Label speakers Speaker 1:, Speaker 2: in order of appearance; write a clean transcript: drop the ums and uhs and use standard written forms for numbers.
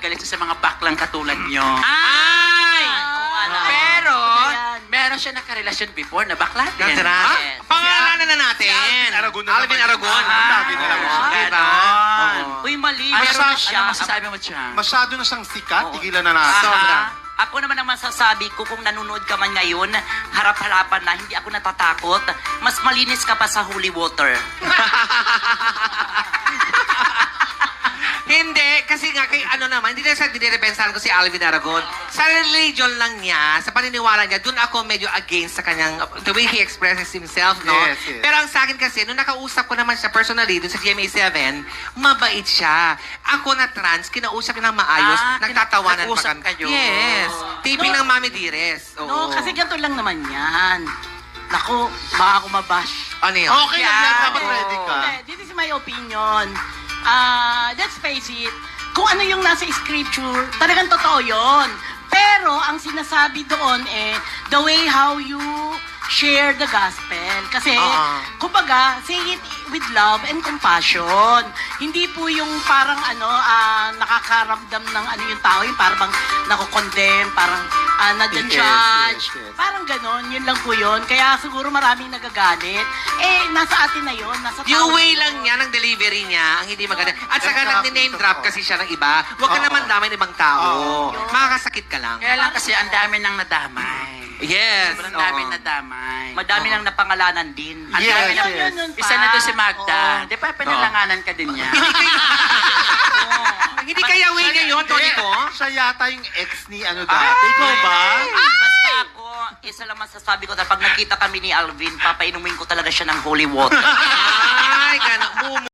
Speaker 1: galit siya sa mga baklang katulad nyo.
Speaker 2: Ay!
Speaker 1: Pero, meron siya nakarelasyon before na bakla din.
Speaker 2: That's right.
Speaker 1: Yes.
Speaker 2: Pangalanan na natin.
Speaker 3: Alvin Aragon na
Speaker 2: Alvin
Speaker 3: naman.
Speaker 2: Aragon.
Speaker 3: Lagi na lang siya.
Speaker 2: Diba?
Speaker 1: Ganon.
Speaker 4: Uy, mali.
Speaker 1: Ano,
Speaker 4: Meron na siya.
Speaker 1: ano masasabi mo dyan?
Speaker 3: Masyado na siyang sikat,
Speaker 4: Oo.
Speaker 3: tigilan na natin.
Speaker 4: Sobra. Ako naman ang masasabi ko kung nanonood ka man ngayon, harap-harapan na, hindi ako natatakot. Mas malinis ka pa sa holy water.
Speaker 2: Hindi, kasi nga kay ano naman, hindi na sa dinirepensahan ko si Alvin Aragon. Sa religion lang niya, sa paniniwala niya, doon ako medyo against sa kanyang, the way he expresses himself, no?
Speaker 3: Yes, yes.
Speaker 2: Pero ang sa akin kasi, nung nakausap ko naman siya personally, doon sa GMA7, mabait siya. Ako na trans, kinausap niya ng maayos, nagtatawanan pa
Speaker 1: nag-usap
Speaker 2: kami.
Speaker 1: kayo.
Speaker 2: Yes. Taping ng Mami Dires. Oo.
Speaker 4: No, kasi ganito lang naman yan. Naku, baka ako mabash.
Speaker 2: Ano yun?
Speaker 3: Okay lang yan,
Speaker 4: Yan.
Speaker 3: dapat ready ka.
Speaker 4: Hindi, this is my opinion. Let's face it, kung ano yung nasa scripture, talagang totoo yon. Pero, ang sinasabi doon the way how you share the gospel. Kasi, kumbaga, say it with love and compassion. Hindi po yung parang nakakaramdam ng yung tao, yung parang nako-condemn, parang nadyan-judge.
Speaker 3: yes.
Speaker 4: Parang ganon, yun lang po yun. Kaya siguro maraming nagagalit. Nasa atin na yun, nasa tao
Speaker 2: Yung way
Speaker 4: na yun.
Speaker 2: lang niya, ng delivery niya, ang hindi maganda. At saka
Speaker 3: Exactly,
Speaker 2: nag-name drop
Speaker 3: totoo.
Speaker 2: kasi siya ng iba. Huwag ka
Speaker 3: Oo.
Speaker 2: naman damay ng ibang tao.
Speaker 4: Oo.
Speaker 2: Makakasakit ka lang.
Speaker 1: Kaya lang kasi ang dami nang nadamay.
Speaker 2: Yes.
Speaker 1: Sobrang
Speaker 2: oo.
Speaker 1: dami nadamay.
Speaker 4: Madami nang napangalanan din.
Speaker 1: Ang
Speaker 3: Yes,
Speaker 1: dami nang,
Speaker 3: yes.
Speaker 4: Yun
Speaker 1: isa na to si Magda.
Speaker 4: Oo.
Speaker 1: Di ba pinalanganan ka din niya?
Speaker 2: Hindi kaya way niya yun, Tony ko?
Speaker 3: Siya yata yung ex ni ano dati. Ikaw ba?
Speaker 4: Basta ako, isa lang masasabi ko na pag nakita kami ni Alvin, papainumin ko talaga siya ng holy water.
Speaker 2: Ay, gano'n.